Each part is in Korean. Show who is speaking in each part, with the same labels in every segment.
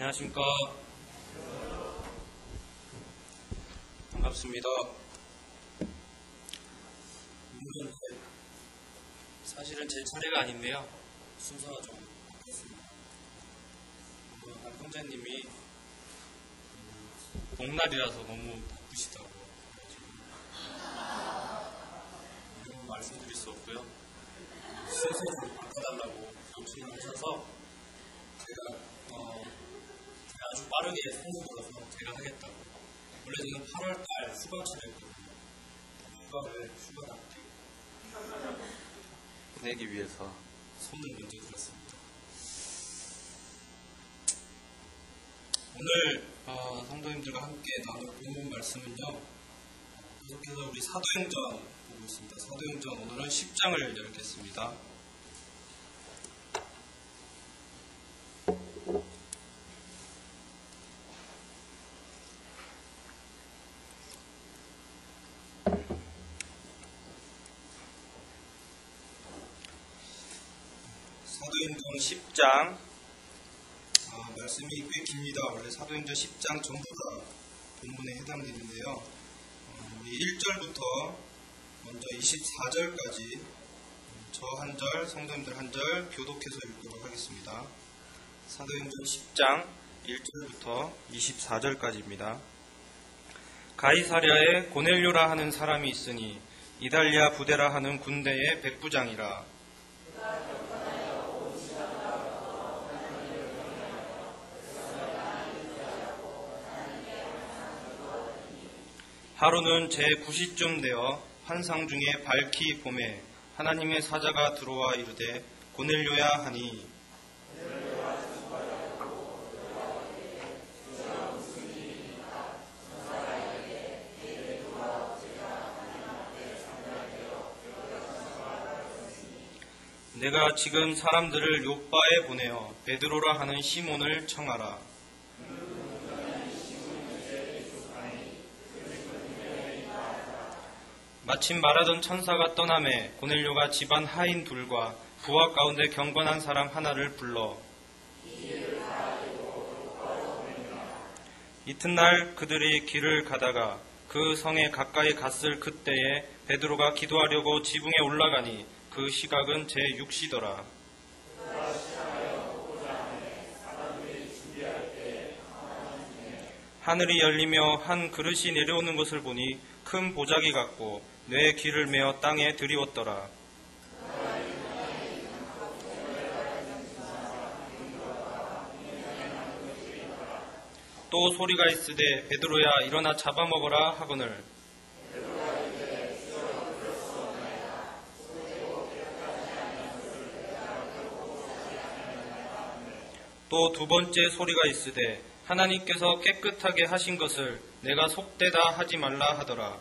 Speaker 1: 안녕하십니까. 반갑습니다. 오늘은 사실은 제 차례가 아닌데요. 순서가 좀 바뀌었습니다. 오늘 한 형제님이 복날이라서 너무 바쁘시다고 이런 말씀드릴 수 없고요. 순서 좀 바꿔달라고 요청을 하셔서 제가 아주 빠르게 손을 들어서 제가 하겠다고. 원래 저는 8월달 휴가치를 했거든요. 휴가답게
Speaker 2: 보내기 위해서
Speaker 1: 손을 먼저 들었습니다. 오늘 성도님들과 함께 나눌 본 말씀은요, 계속해서 우리 사도행전 보고 있습니다. 사도행전 오늘은 10장을 열겠습니다. 사도행전 10장 말씀이 꽤 깁니다. 원래 사도행전 10장 전부 다 본문에 해당되는데요. 우리 1절부터 먼저 24절까지 저 한 절, 성도님들 한 절 교독해서 읽도록 하겠습니다. 사도행전 10장 1절부터 24절까지입니다. 가이사랴에 고넬료라 하는 사람이 있으니 이달리아 부데라 하는 군대의 백부장이라. 하루는 제9시쯤 되어 환상 중에 밝히 봄에 하나님의 사자가 들어와 이르되 고넬료야 하니, 내가 지금 사람들을 욥바에 보내어 베드로라 하는 시몬을 청하라. 마침 말하던 천사가 떠나매 고넬료가 집안 하인 둘과 부하 가운데 경건한 사람 하나를 불러 이튿날 그들이 길을 가다가 그 성에 가까이 갔을 그때에 베드로가 기도하려고 지붕에 올라가니 그 시각은 제6시더라. 하늘이 열리며 한 그릇이 내려오는 것을 보니 큰 보자기 같고 뇌에 귀를 메어 땅에 드리웠더라. 또 소리가 있으되 베드로야 일어나 잡아먹어라 하거늘 또 두 번째 소리가 있으되 하나님께서 깨끗하게 하신 것을 내가 속되다 하지 말라 하더라.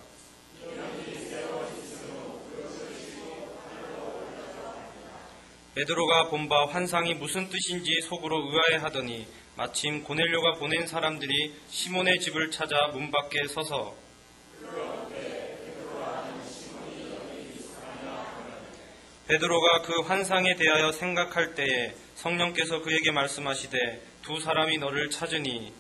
Speaker 1: 베드로가 본 바 환상이 무슨 뜻인지 속으로 의아해하더니 마침 고넬료가 보낸 사람들이 시몬의 집을 찾아 문 밖에 서서 베드로가 그 환상에 대하여 생각할 때에 성령께서 그에게 말씀하시되 두 사람이 너를 찾으니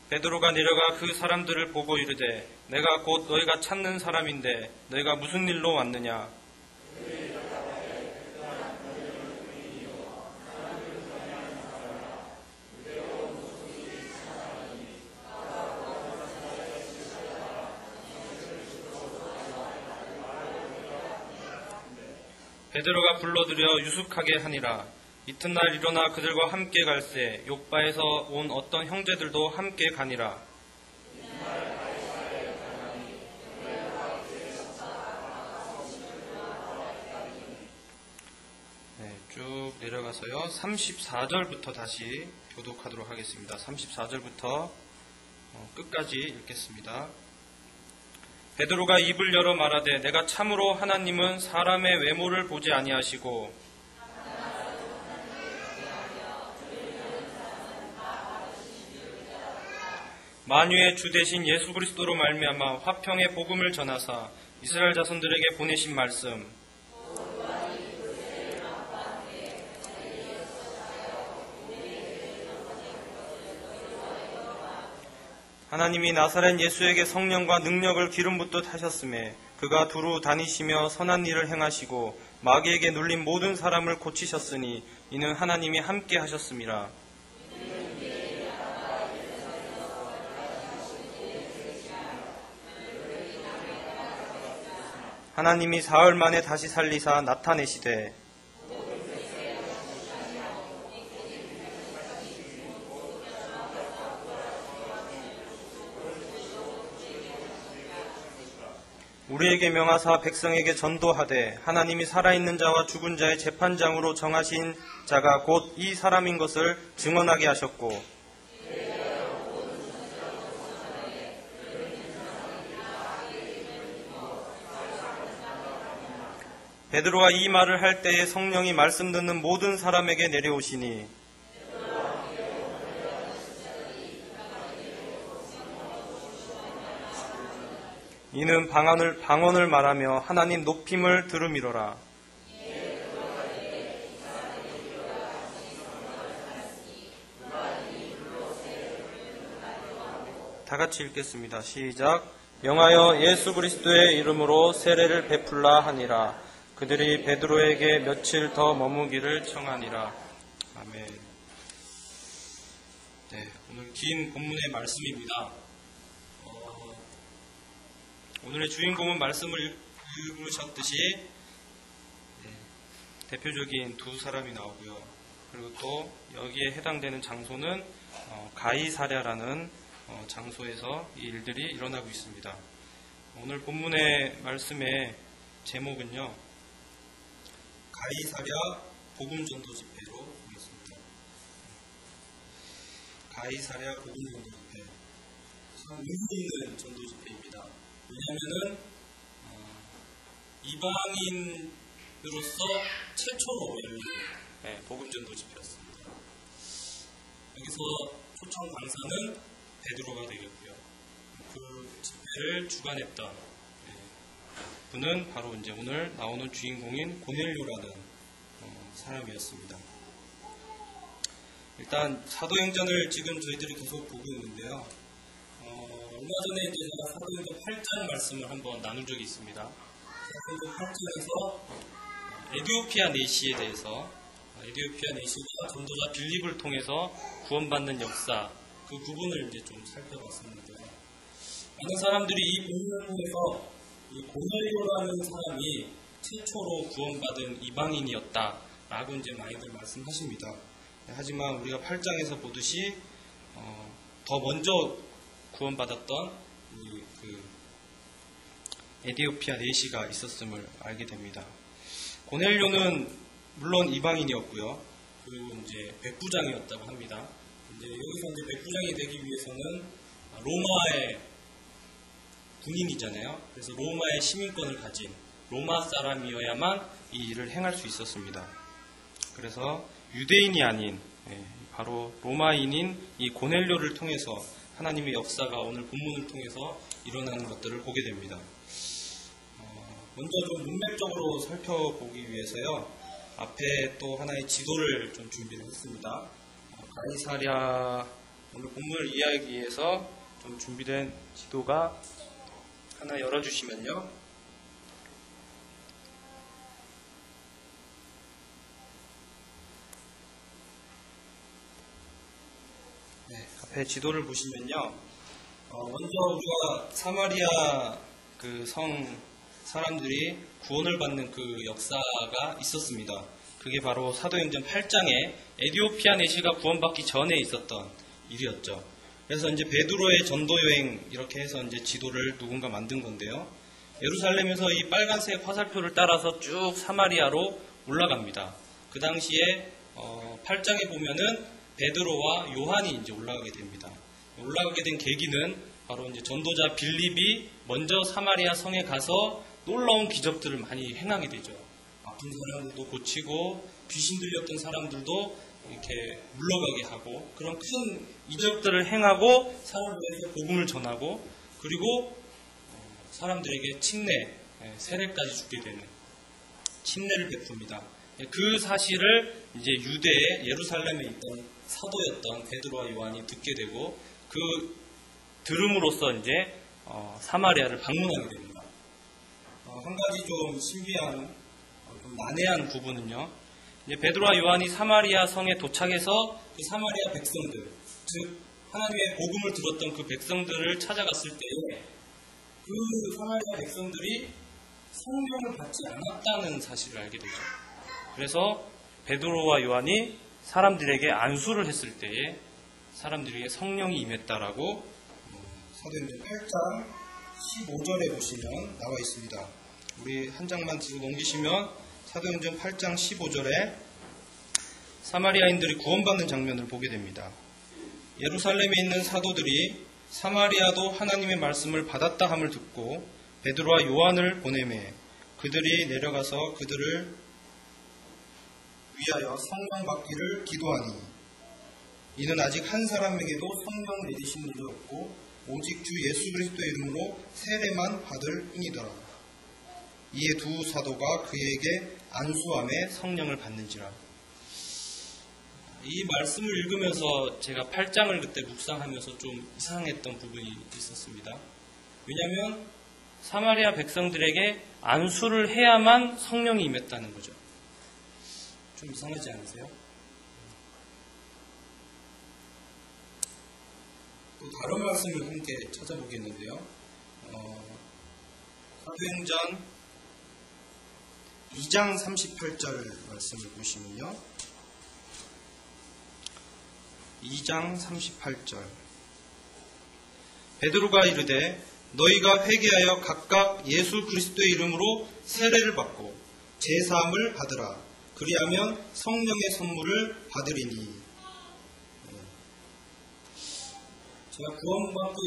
Speaker 1: 베드로가 내려가 그 사람들을 보고 이르되 내가 곧 너희가 찾는 사람인데 너희가 무슨 일로 왔느냐. 베드로가 불러들여 유숙하게 하니라. 이튿날 일어나 그들과 함께 갈새 욥바에서 온 어떤 형제들도 함께 가니라. 쭉 내려가서요 34절부터 다시 교독하도록 하겠습니다. 34절부터 끝까지 읽겠습니다. 베드로가 입을 열어 말하되 내가 참으로 하나님은 사람의 외모를 보지 아니하시고 만유의 주 되신 예수 그리스도로 말미암아 화평의 복음을 전하사 이스라엘 자손들에게 보내신 말씀 하나님이 나사렛 예수에게 성령과 능력을 기름 붓듯 하셨음에 그가 두루 다니시며 선한 일을 행하시고 마귀에게 눌린 모든 사람을 고치셨으니 이는 하나님이 함께 하셨음이라. 하나님이 사흘 만에 다시 살리사 나타내시되 우리에게 명하사 백성에게 전도하되 하나님이 살아있는 자와 죽은 자의 재판장으로 정하신 자가 곧 이 사람인 것을 증언하게 하셨고 베드로가 이 말을 할 때에 성령이 말씀 듣는 모든 사람에게 내려오시니 이는 방언을 말하며 하나님 높임을 들음이로라. 다 같이 읽겠습니다. 시작. 명하여 예수 그리스도의 이름으로 세례를 베풀라 하니라. 그들이 베드로에게 며칠 더 머무기를 청하니라. 아멘. 네, 오늘 긴 본문의 말씀입니다. 오늘의 주인공은 말씀을 읽으셨듯이 대표적인 두 사람이 나오고요. 그리고 또 여기에 해당되는 장소는 가이사랴라는 장소에서 이 일들이 일어나고 있습니다. 오늘 본문의 말씀의 제목은요, 가이사랴 복음전도 집회로 하겠습니다. 가이사랴 복음전도 집회. 참 의미 있는 전도 집회입니다. 왜냐하면 이방인으로서 최초로 열린 복음전도 집회였습니다. 여기서 초청 강사는 베드로가 되겠고요. 그 집회를 주관했던 분은 바로 이제 오늘 나오는 주인공인 고넬료라는 사람이었습니다. 일단 사도행전을 지금 저희들이 계속 보고 있는데요. 얼마 전에 이제 제가 사도행전 8장 말씀을 한번 나눈 적이 있습니다. 사도행전 8장에서 에디오피아 내시에 대해서 에디오피아 내시가 전도자 빌립을 통해서 구원받는 역사 그 부분을 이제 좀 살펴봤습니다. 많은 사람들이 이 본문을 통해서 이 고넬료라는 사람이 최초로 구원받은 이방인이었다라고 이제 많이들 말씀하십니다. 하지만 우리가 8장에서 보듯이 더 먼저 구원받았던 그 에디오피아 내시가 있었음을 알게 됩니다. 고넬료는 물론 이방인이었고요. 그리고 이제 백부장이었다고 합니다. 이제 여기서 이제 백부장이 되기 위해서는 로마의 군인이잖아요. 그래서 로마의 시민권을 가진 로마 사람이어야만 이 일을 행할 수 있었습니다. 그래서 유대인이 아닌 바로 로마인인 이 고넬료를 통해서 하나님의 역사가 오늘 본문을 통해서 일어나는 것들을 보게 됩니다. 먼저 좀 문맥적으로 살펴보기 위해서요. 앞에 또 하나의 지도를 좀 준비를 했습니다. 가이사랴 오늘 본문을 이해하기 위해서 좀 준비된 지도가 하나 열어주시면요. 앞에 지도를 보시면요. 먼저 우리가 사마리아 그 성 사람들이 구원을 받는 그 역사가 있었습니다. 그게 바로 사도행전 8장에 에디오피아 내시가 구원받기 전에 있었던 일이었죠. 그래서 이제 베드로의 전도 여행 이렇게 해서 이제 지도를 누군가 만든 건데요. 예루살렘에서 이 빨간색 화살표를 따라서 쭉 사마리아로 올라갑니다. 그 당시에 8장에 보면은 베드로와 요한이 이제 올라가게 됩니다. 올라가게 된 계기는 바로 이제 전도자 빌립이 먼저 사마리아 성에 가서 놀라운 기적들을 많이 행하게 되죠. 아픈 사람들도 고치고 귀신 들렸던 사람들도 이렇게 물러가게 하고 그런 큰 이적들을 행하고 사람들에게 복음을 전하고 그리고 사람들에게 침례, 세례까지 주게 되는 침례를 베풉니다. 그 사실을 이제 유대의 예루살렘에 있던 사도였던 베드로와 요한이 듣게 되고 그 들음으로써 이제 사마리아를 방문하게 됩니다. 한 가지 좀 신비한, 좀 난해한 부분은요. 이제 베드로와 요한이 사마리아 성에 도착해서 그 사마리아 백성들, 즉 하나님의 복음을 들었던 그 백성들을 찾아갔을 때에 그 사마리아 백성들이 성령을 받지 않았다는 사실을 알게 되죠. 그래서 베드로와 요한이 사람들에게 안수를 했을 때에 사람들에게 성령이 임했다라고 사도행전 8장 15절에 보시면 나와 있습니다. 우리 한 장만 뒤로 넘기시면 사도행전 8장 15절에 사마리아인들이 구원받는 장면을 보게 됩니다. 예루살렘에 있는 사도들이 사마리아도 하나님의 말씀을 받았다 함을 듣고 베드로와 요한을 보내매 그들이 내려가서 그들을 위하여 성령 받기를 기도하니 이는 아직 한 사람에게도 성령 내리신 일이 없고 오직 주 예수 그리스도의 이름으로 세례만 받을 뿐이더라. 이에 두 사도가 그에게 안수함에 성령을 받는지라. 이 말씀을 읽으면서 제가 8장을 그때 묵상하면서 좀 이상했던 부분이 있었습니다. 왜냐하면 사마리아 백성들에게 안수를 해야만 성령이 임했다는 거죠. 좀 이상하지 않으세요? 또 다른 말씀을 함께 찾아보겠는데요. 사도행전 2장 38절 말씀을 보시면요. 2장 38절 베드로가 이르되 너희가 회개하여 각각 예수 그리스도의 이름으로 세례를 받고 제사함을 받으라. 그리하면 성령의 선물을 받으리니. 제가 구원받고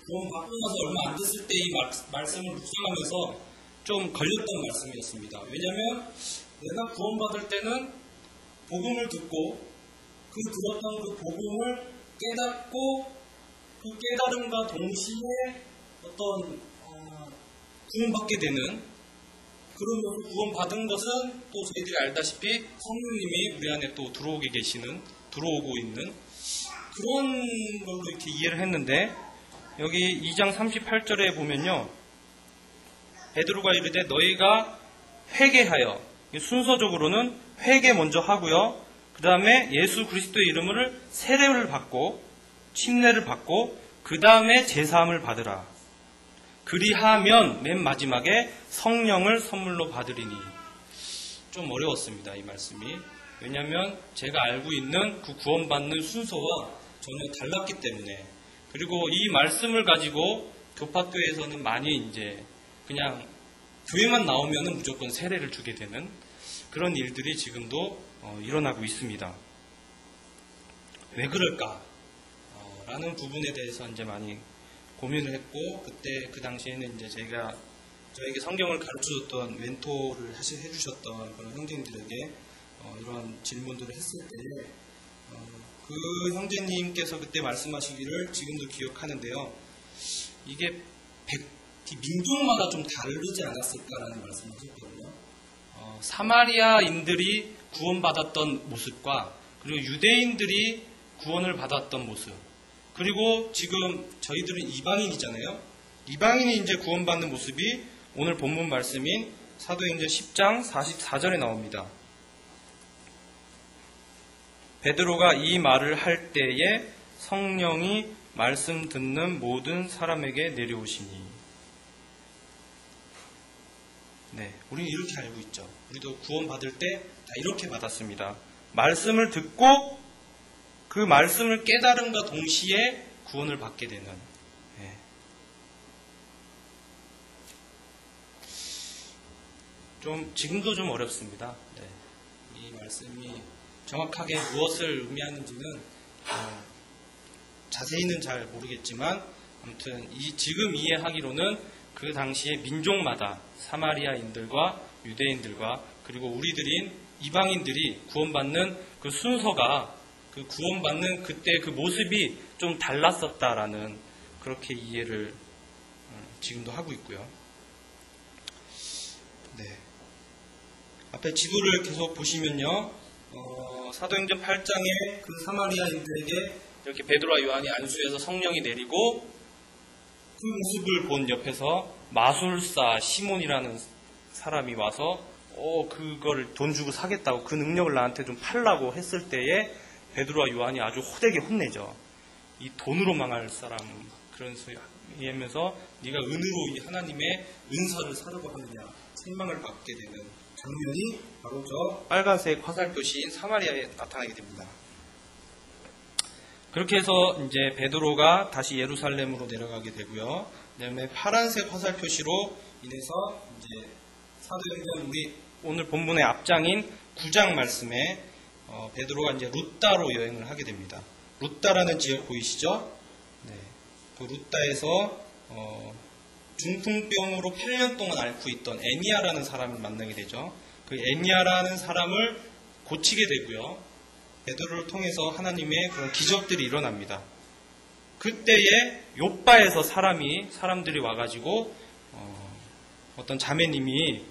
Speaker 1: 나서 얼마 안 됐을 때 이 말씀을 묵상하면서 좀 걸렸던 말씀이었습니다. 왜냐하면 내가 구원받을 때는 복음을 듣고 그 들었던 그 복음을 깨닫고 그 깨달음과 동시에 어떤 구원받게 되는, 그러면서 구원받은 것은 또 저희들이 알다시피 성령님이 우리 안에 또 들어오고 있는 그런 걸로 이렇게 이해를 했는데, 여기 2장 38절에 보면요, 베드로가 이르되 너희가 회개하여, 순서적으로는 회개 먼저 하고요, 그 다음에 예수 그리스도의 이름을 세례를 받고 침례를 받고 그 다음에 제사함을 받으라. 그리하면 맨 마지막에 성령을 선물로 받으리니. 좀 어려웠습니다, 이 말씀이. 왜냐하면 제가 알고 있는 그 구원받는 순서와 전혀 달랐기 때문에. 그리고 이 말씀을 가지고 교파교에서는 많이 이제 그냥 교회만 나오면 무조건 세례를 주게 되는 그런 일들이 지금도 일어나고 있습니다. 왜 그럴까? 라는 부분에 대해서 이제 많이 고민을 했고, 그때 그 당시에는 이제 저에게 성경을 가르쳐줬던 멘토를 해주셨던 그런 형제님들에게 이런 질문들을 했을 때 그 형제님께서 그때 말씀하시기를 지금도 기억하는데요. 이게 민족마다 좀 다르지 않았을까라는 말씀을 하셨거든요. 사마리아인들이 구원받았던 모습과 그리고 유대인들이 구원을 받았던 모습, 그리고 지금 저희들은 이방인이잖아요. 이방인이 이제 구원받는 모습이 오늘 본문 말씀인 사도행전 10장 44절에 나옵니다. 베드로가 이 말을 할 때에 성령이 말씀 듣는 모든 사람에게 내려오시니. 네, 우리는 이렇게 알고 있죠. 우리도 구원받을 때 다 이렇게 받았습니다. 말씀을 듣고 그 말씀을 깨달음과 동시에 구원을 받게 되는. 네. 지금도 좀 어렵습니다. 네. 이 말씀이 정확하게 무엇을 의미하는지는 자세히는 잘 모르겠지만, 아무튼 지금 이해하기로는 그 당시에 민족마다 사마리아인들과 유대인들과 그리고 우리들인 이방인들이 구원받는 그 순서가, 그 구원받는 그때 그 모습이 좀 달랐었다라는, 그렇게 이해를 지금도 하고 있고요. 네. 앞에 지도를 계속 보시면요, 사도행전 8장에 그 사마리아인들에게 이렇게 베드로와 요한이 안수해서 성령이 내리고, 그 모습을 본 옆에서 마술사 시몬이라는 사람이 와서 그걸 돈 주고 사겠다고 그 능력을 나한테 좀 팔라고 했을 때에 베드로와 요한이 아주 호되게 혼내죠. 이 돈으로 망할 사람, 그런 소리 하면서 네가 은으로 이 하나님의 은사를 사려고 하느냐, 책망을 받게 되는 장면이 바로 저 빨간색 화살 표시인 사마리아에 나타나게 됩니다. 그렇게 해서 이제 베드로가 다시 예루살렘으로 내려가게 되고요. 그다음에 파란색 화살 표시로 인해서 이제 사도행전 우리 오늘 본문의 앞장인 9장 말씀에 베드로가 이제 루따로 여행을 하게 됩니다. 루따라는 지역 보이시죠? 네. 그 루따에서 중풍병으로 8년 동안 앓고 있던 애니아라는 사람을 만나게 되죠. 그 애니아라는 사람을 고치게 되고요. 베드로를 통해서 하나님의 그런 기적들이 일어납니다. 그때에 욥바에서 사람들이 와가지고 어떤 자매님이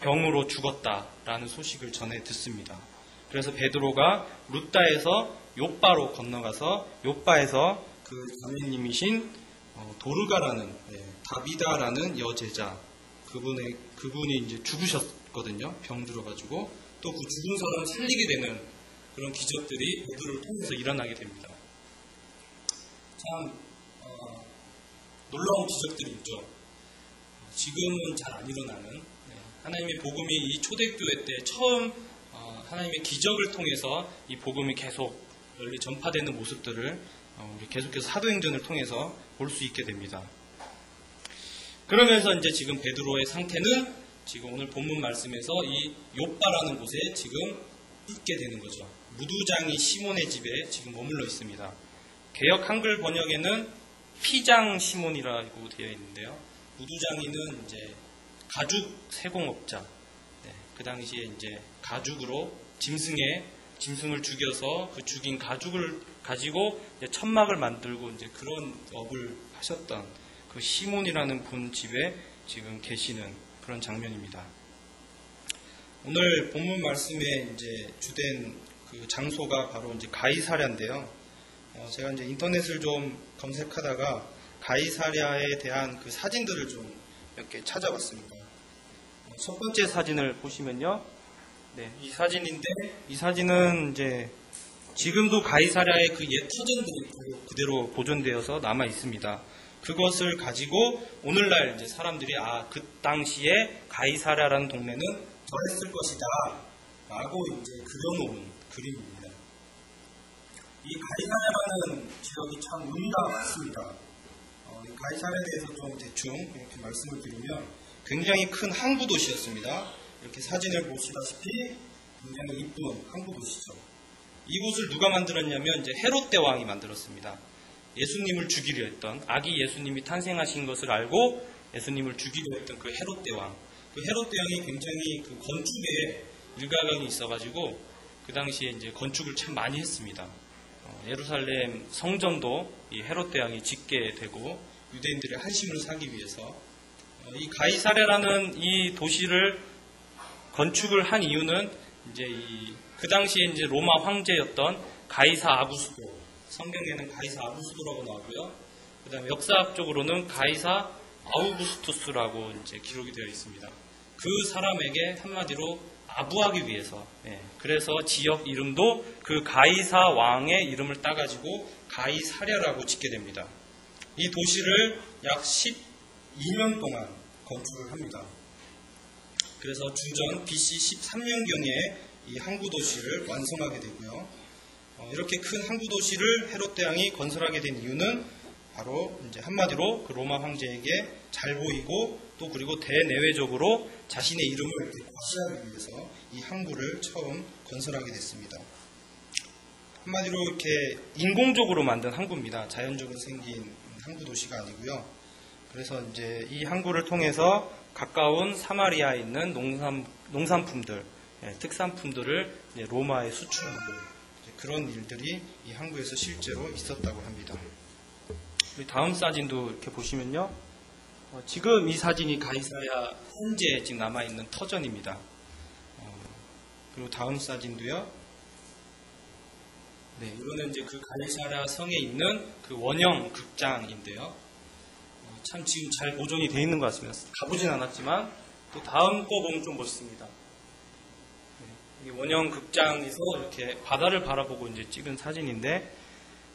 Speaker 1: 병으로 죽었다라는 소식을 전해 듣습니다. 그래서 베드로가 루따에서 욥바로 건너가서 욥바에서 그 자매님이신 도르가라는 다비다라는 여제자 그분이 이제 죽으셨거든요. 병 들어가지고 또 그 죽은 사람을 살리게 되는 그런 기적들이 베드로를 통해서 일어나게 됩니다. 참 놀라운 기적들이 있죠. 지금은 잘 안 일어나는 하나님의 복음이 이 초대교회 때 처음 하나님의 기적을 통해서 이 복음이 계속 널리 전파되는 모습들을 우리 계속해서 사도행전을 통해서 볼 수 있게 됩니다. 그러면서 이제 지금 베드로의 상태는 지금 오늘 본문 말씀에서 이 욥바라는 곳에 지금 있게 되는 거죠. 무두장이 시몬의 집에 지금 머물러 있습니다. 개역 한글 번역에는 피장 시몬이라고 되어 있는데요. 무두장이는 이제 가죽 세공업자. 그 당시에 이제 가죽으로 짐승을 죽여서 그 죽인 가죽을 가지고 이제 천막을 만들고 이제 그런 업을 하셨던 그 시몬이라는 분 집에 지금 계시는 그런 장면입니다. 오늘 본문 말씀에 이제 주된 그 장소가 바로 이제 가이사랴인데요. 제가 이제 인터넷을 좀 검색하다가 가이사랴에 대한 그 사진들을 좀 몇 개 찾아봤습니다. 첫 번째 사진을 보시면요. 네, 이 사진인데 이 사진은 이제 지금도 가이사랴의 그 옛 터전들이 그대로 보존되어서 남아 있습니다. 그것을 가지고 오늘날 이제 사람들이 그 당시에 가이사랴라는 동네는 저랬을 것이다 라고 이제 그려놓은 그림입니다. 이 가이사랴라는 지역이 참 의미가 많습니다. 가이사랴에 대해서 좀 대충 이렇게 말씀을 드리면 굉장히 큰 항구 도시였습니다. 이렇게 사진을 보시다시피 굉장히 이쁜 항구 도시죠. 이곳을 누가 만들었냐면 이제 헤롯 대왕이 만들었습니다. 예수님을 죽이려 했던 아기 예수님이 탄생하신 것을 알고 예수님을 죽이려 했던 그 헤롯 대왕. 그 헤롯 대왕이 굉장히 그 건축에 일가견이 있어가지고 그 당시에 이제 건축을 참 많이 했습니다. 예루살렘 성전도 이 헤롯 대왕이 짓게 되고 유대인들의 한심을 사기 위해서 이 가이사랴라는 이 도시를 건축을 한 이유는 이제 그 당시에 이제 로마 황제였던 가이사 아구스도, 성경에는 가이사 아구스도라고 나오고요. 그다음에 역사학적으로는 가이사 아우구스투스라고 이제 기록이 되어 있습니다. 그 사람에게 한마디로 아부하기 위해서, 그래서 지역 이름도 그 가이사 왕의 이름을 따가지고 가이사랴라고 짓게 됩니다. 이 도시를 약 12년 동안 건축을 합니다. 그래서 주전 BC 13년경에 이 항구 도시를 완성하게 되고요. 이렇게 큰 항구 도시를 헤롯 대왕이 건설하게 된 이유는 바로 이제 한마디로 그 로마 황제에게 잘 보이고 또 그리고 대내외적으로 자신의 이름을 과시하기 위해서 이 항구를 처음 건설하게 됐습니다. 한마디로 이렇게 인공적으로 만든 항구입니다. 자연적으로 생긴 항구 도시가 아니고요. 그래서 이제 이 항구를 통해서 가까운 사마리아에 있는 농산품들, 특산품들을 이제 로마에 수출하고 그런 일들이 이 항구에서 실제로 있었다고 합니다. 우리 다음 사진도 이렇게 보시면요. 지금 이 사진이 가이사랴 현재 지금 남아있는 터전입니다. 그리고 다음 사진도요. 이거는 이제 그 가이사랴 성에 있는 그 원형 극장인데요. 참 지금 잘 보존이 되어 있는 것 같습니다. 가보진 않았지만 또 다음 거 보면 좀 멋있습니다. 이 원형 극장에서 이렇게 바다를 바라보고 이제 찍은 사진인데,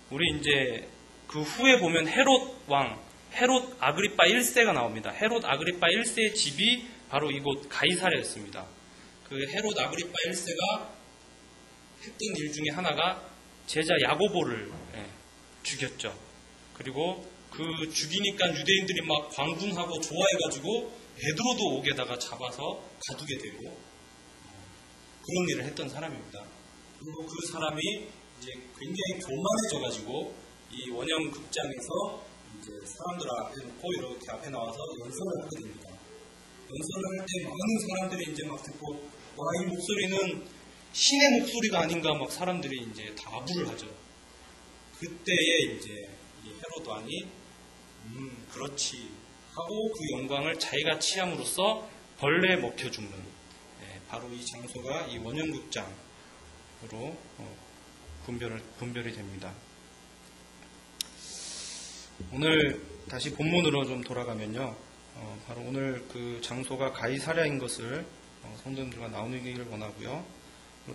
Speaker 1: 우리 이제 그 후에 보면 헤롯 아그리파 1세가 나옵니다. 헤롯 아그리파 1세의 집이 바로 이곳 가이사랴였습니다. 그 헤롯 아그리파 1세가 했던 일 중에 하나가 제자 야고보를 죽였죠. 그리고 그 죽이니까 유대인들이 막 광분하고 좋아해가지고 베드로도 옥에다가 잡아서 가두게 되고 그런 일을 했던 사람입니다. 그리고 그 사람이 이제 굉장히 교만해져가지고 이 원형 극장에서 이제 사람들 앞에 놓고 이렇게 앞에 나와서 연설을 하게 됩니다. 연설을 할 때 많은 사람들이 이제 막 듣고, 와, 이 목소리는 신의 목소리가 아닌가 막 사람들이 이제 다 아부를 하죠. 그때에 이제 이 헤롯 왕이 그렇지 하고 그 영광을 자기가 취함으로써 벌레에 먹혀 죽는, 바로 이 장소가 이 원형극장으로 분별이 됩니다. 오늘 다시 본문으로 좀 돌아가면요, 바로 오늘 그 장소가 가이사랴인 것을 성도님들과 나누기를 원하고요.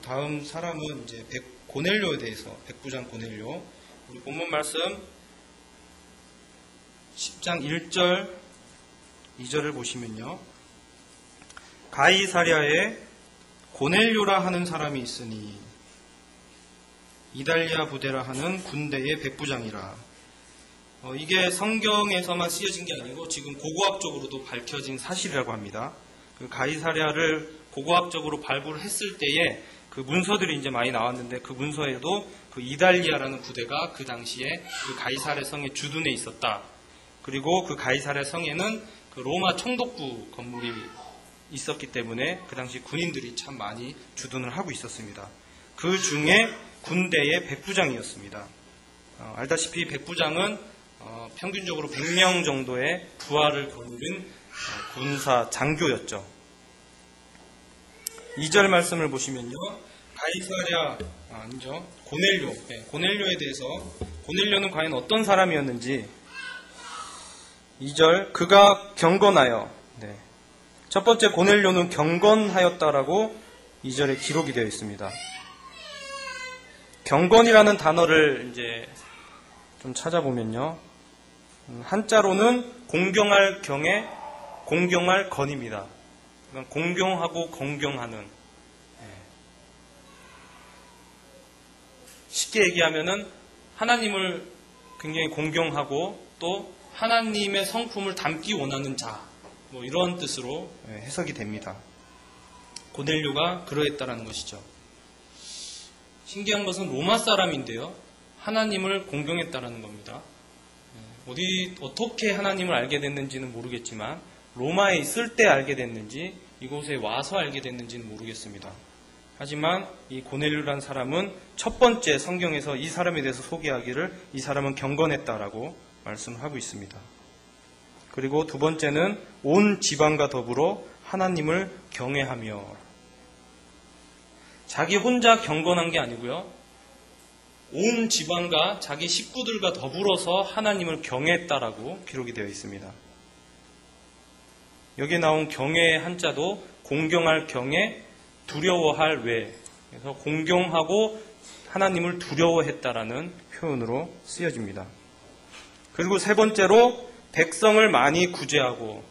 Speaker 1: 다음 사람은 이제 고넬료에 대해서, 백부장 고넬료, 우리 본문 말씀 10장 1절 2절을 보시면요, 가이사랴에 고넬료라 하는 사람이 있으니 이달리아 부대라 하는 군대의 백부장이라. 이게 성경에서만 쓰여진 게 아니고 지금 고고학적으로도 밝혀진 사실이라고 합니다. 그 가이사랴를 고고학적으로 발굴을 했을 때에 그 문서들이 이제 많이 나왔는데, 그 문서에도 그 이달리아라는 부대가 그 당시에 그 가이사랴 성의 주둔에 있었다. 그리고 그 가이사랴 성에는 그 로마 총독부 건물이 있었기 때문에 그 당시 군인들이 참 많이 주둔을 하고 있었습니다. 그 중에 군대의 백부장이었습니다. 알다시피 백부장은 평균적으로 100명 정도의 부하를 거느린 군사 장교였죠. 2절 말씀을 보시면요, 고넬료에 대해서, 고넬료는 과연 어떤 사람이었는지 2절, 그가 경건하여, 첫 번째 고넬료는 경건하였다라고 2절에 기록이 되어 있습니다. 경건이라는 단어를 이제 좀 찾아보면요, 한자로는 공경할 경에 공경할 건입니다. 그러니까 공경하고 공경하는, 쉽게 얘기하면은 하나님을 굉장히 공경하고 또 하나님의 성품을 담기 원하는 자, 뭐 이런 뜻으로 해석이 됩니다. 고넬료가 그러했다라는 것이죠. 신기한 것은 로마 사람인데요, 하나님을 공경했다라는 겁니다. 어떻게 하나님을 알게 됐는지는 모르겠지만 로마에 있을 때 알게 됐는지 이곳에 와서 알게 됐는지는 모르겠습니다. 하지만 이 고넬료라는 사람은 첫 번째 성경에서 이 사람에 대해서 소개하기를 이 사람은 경건했다라고 말씀하고 있습니다. 그리고 두 번째는 온 지방과 더불어 하나님을 경외하며, 자기 혼자 경건한 게 아니고요, 온 지방과 자기 식구들과 더불어서 하나님을 경외했다라고 기록이 되어 있습니다. 여기에 나온 경외의 한자도 공경할 경외, 두려워할 외, 그래서 공경하고 하나님을 두려워했다라는 표현으로 쓰여집니다. 그리고 세 번째로 백성을 많이 구제하고,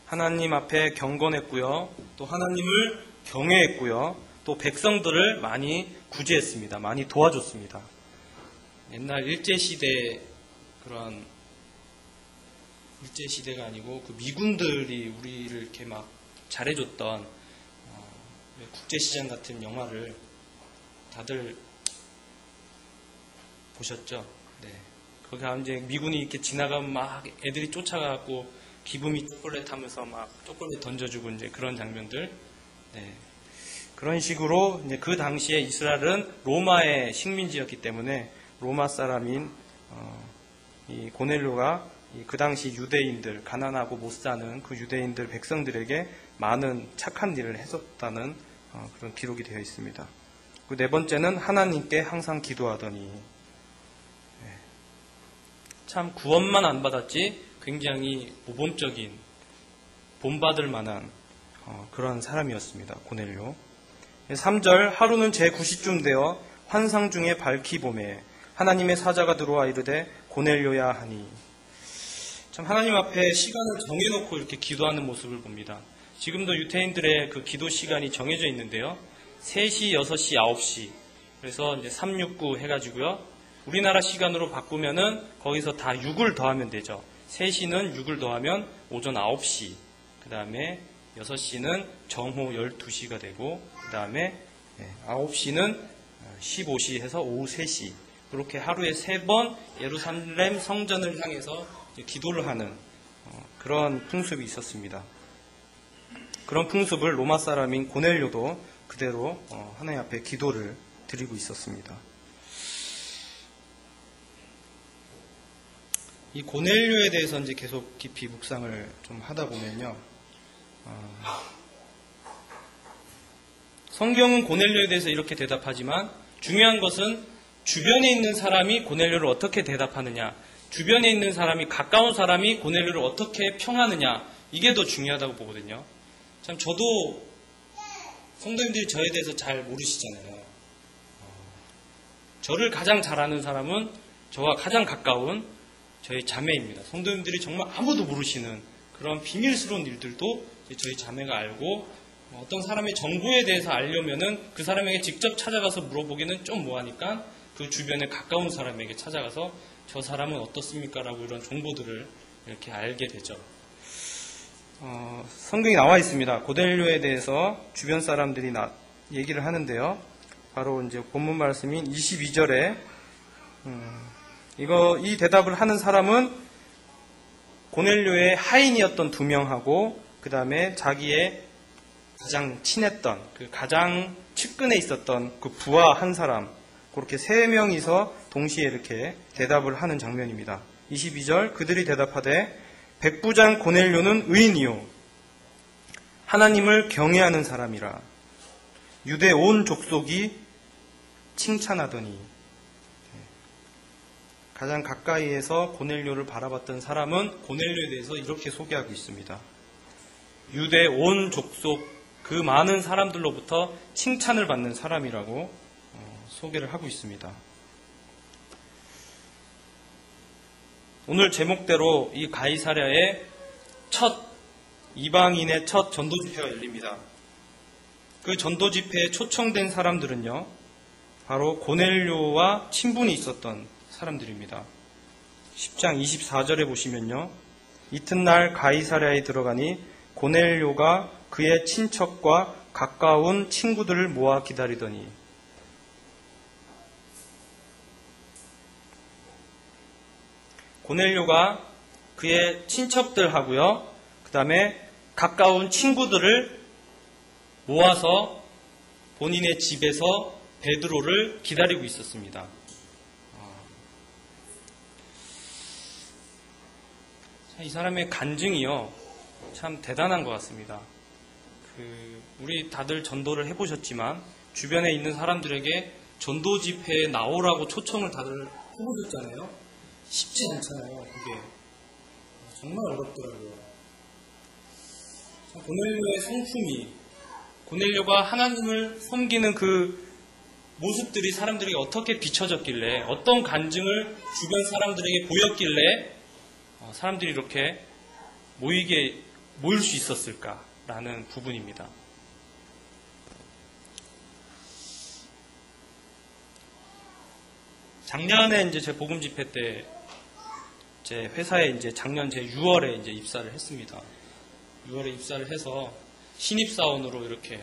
Speaker 1: 하나님 앞에 경건했고요, 또 하나님을 경외했고요, 또 백성들을 많이 구제했습니다. 많이 도와줬습니다. 옛날 일제시대, 그런 일제시대가 아니고 그 미군들이 우리를 이렇게 막 잘해줬던 국제시장 같은 영화를 다들 보셨죠? 네. 거기 가면 이제 미군이 이렇게 지나가면 막 애들이 쫓아가고 기분이 초콜릿 하면서 막 초콜릿 던져주고 이제 그런 장면들. 네. 그런 식으로 이제 그 당시에 이스라엘은 로마의 식민지였기 때문에 로마 사람인 이 고넬료가 그 당시 유대인들, 가난하고 못 사는 그 유대인들 백성들에게 많은 착한 일을 했었다는 그런 기록이 되어 있습니다. 그 네 번째는 하나님께 항상 기도하더니. 참 구원만 안 받았지 굉장히 모범적인 본받을 만한 그런 사람이었습니다. 고넬료. 3절 하루는 제9시쯤 되어 환상 중에 밝히 봄에 하나님의 사자가 들어와 이르되 고넬료야 하니. 참 하나님 앞에 시간을 정해놓고 이렇게 기도하는 모습을 봅니다. 지금도 유태인들의 그 기도 시간이 정해져 있는데요. 3시, 6시, 9시. 그래서 이제 369 해가지고요. 우리나라 시간으로 바꾸면은 거기서 다 6을 더하면 되죠. 3시는 6을 더하면 오전 9시. 그 다음에 6시는 정오 12시가 되고, 그 다음에 9시는 15시 해서 오후 3시. 그렇게 하루에 3번 예루살렘 성전을 향해서 기도를 하는 그런 풍습이 있었습니다. 그런 풍습을 로마 사람인 고넬료도 그대로 하나님 앞에 기도를 드리고 있었습니다. 이 고넬료에 대해서 이제 계속 깊이 묵상을 좀 하다 보면요. 성경은 고넬료에 대해서 이렇게 대답하지만 중요한 것은 주변에 있는 사람이 고넬료를 어떻게 대답하느냐, 주변에 있는 사람이, 가까운 사람이 고넬료를 어떻게 평하느냐, 이게 더 중요하다고 보거든요. 참 저도 성도님들이 저에 대해서 잘 모르시잖아요. 저를 가장 잘 아는 사람은 저와 가장 가까운 저희 자매입니다. 성도님들이 정말 아무도 모르시는 그런 비밀스러운 일들도 저희 자매가 알고, 어떤 사람의 정보에 대해서 알려면은 그 사람에게 직접 찾아가서 물어보기는 좀 뭐하니까 그 주변에 가까운 사람에게 찾아가서 저 사람은 어떻습니까? 라고 이런 정보들을 이렇게 알게 되죠. 성경에 나와 있습니다. 고넬료에 대해서 주변 사람들이 얘기를 하는데요. 바로 이제 본문 말씀인 22절에 이 대답을 하는 사람은 고넬료의 하인이었던 2명하고 그 다음에 자기의 가장 친했던, 그 가장 측근에 있었던 그 부하 한 사람, 그렇게 3명이서 동시에 이렇게 대답을 하는 장면입니다. 22절 그들이 대답하되 백부장 고넬료는 의인이요 하나님을 경외하는 사람이라 유대 온 족속이 칭찬하더니. 가장 가까이에서 고넬료를 바라봤던 사람은 고넬료에 대해서 이렇게 소개하고 있습니다. 유대 온 족속 그 많은 사람들로부터 칭찬을 받는 사람이라고 소개를 하고 있습니다. 오늘 제목대로 이 가이사랴의 이방인의 첫 전도 집회가 열립니다. 그 전도 집회에 초청된 사람들은요, 바로 고넬료와 친분이 있었던 사람들입니다. 10장 24절에 보시면요, 이튿날 가이사랴에 들어가니 고넬료가 그의 친척과 가까운 친구들을 모아 기다리더니. 고넬료가 그의 친척들하고요, 그 다음에 가까운 친구들을 모아서 본인의 집에서 베드로를 기다리고 있었습니다. 이 사람의 간증이요, 참 대단한 것 같습니다. 우리 다들 전도를 해보셨지만 주변에 있는 사람들에게 전도 집회에 나오라고 초청을 다들 해보셨잖아요. 쉽지 않잖아요. 그게 정말 어렵더라고요. 고넬료의 성품이, 고넬료가 하나님을 섬기는 그 모습들이 사람들에게 어떻게 비춰졌길래, 어떤 간증을 주변 사람들에게 보였길래 사람들이 이렇게 모일 수 있었을까라는 부분입니다. 작년에 이제 제 복음 집회 때 제 회사에 이제 작년 제 6월에 이제 입사를 했습니다. 6월에 입사를 해서 신입사원으로 이렇게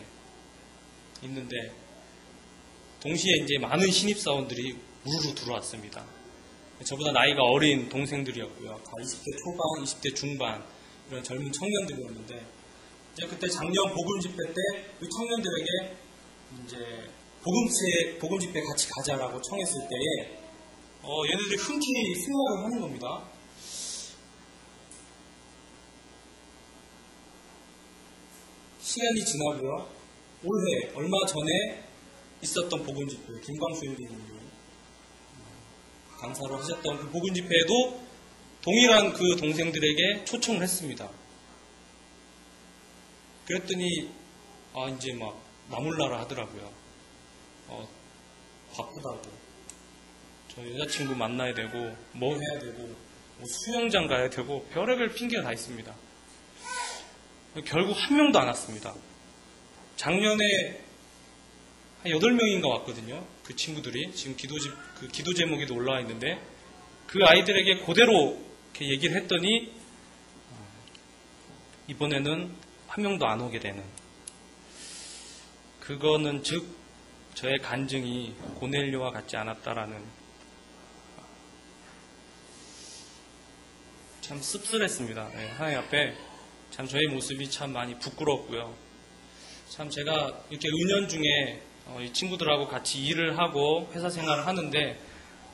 Speaker 1: 있는데, 동시에 이제 많은 신입사원들이 우르르 들어왔습니다. 저보다 나이가 어린 동생들이었고요. 다 20대 초반, 20대 중반 이런 젊은 청년들이었는데, 이제 그때 작년 복음 집회 때 그 청년들에게 이제 복음 집회 같이 가자라고 청했을 때에 얘네들이 흔쾌히 승낙을 하는 겁니다. 시간이 지나고요. 올해 얼마 전에 있었던 복음 집회, 김광수 형님이 강사로 하셨던 그 복음 집회에도 동일한 그 동생들에게 초청을 했습니다. 그랬더니 이제 막 나몰라라 하더라고요. 바쁘다고, 저 여자친구 만나야 되고 뭐 해야 되고 뭐 수영장 가야 되고 별의별 핑계가 다 있습니다. 결국 한 명도 안 왔습니다. 작년에 한 8명인가 왔거든요. 그 친구들이 지금 기도 제목에도 올라와 있는데, 그 아이들에게 그대로 이렇게 얘기를 했더니 이번에는 한 명도 안 오게 되는, 그거는 즉 저의 간증이 고넬료와 같지 않았다라는, 참 씁쓸했습니다. 네, 하나님 앞에 참 저의 모습이 참 많이 부끄럽고요. 참 제가 이렇게 은연중에 이 친구들하고 같이 일을 하고 회사 생활을 하는데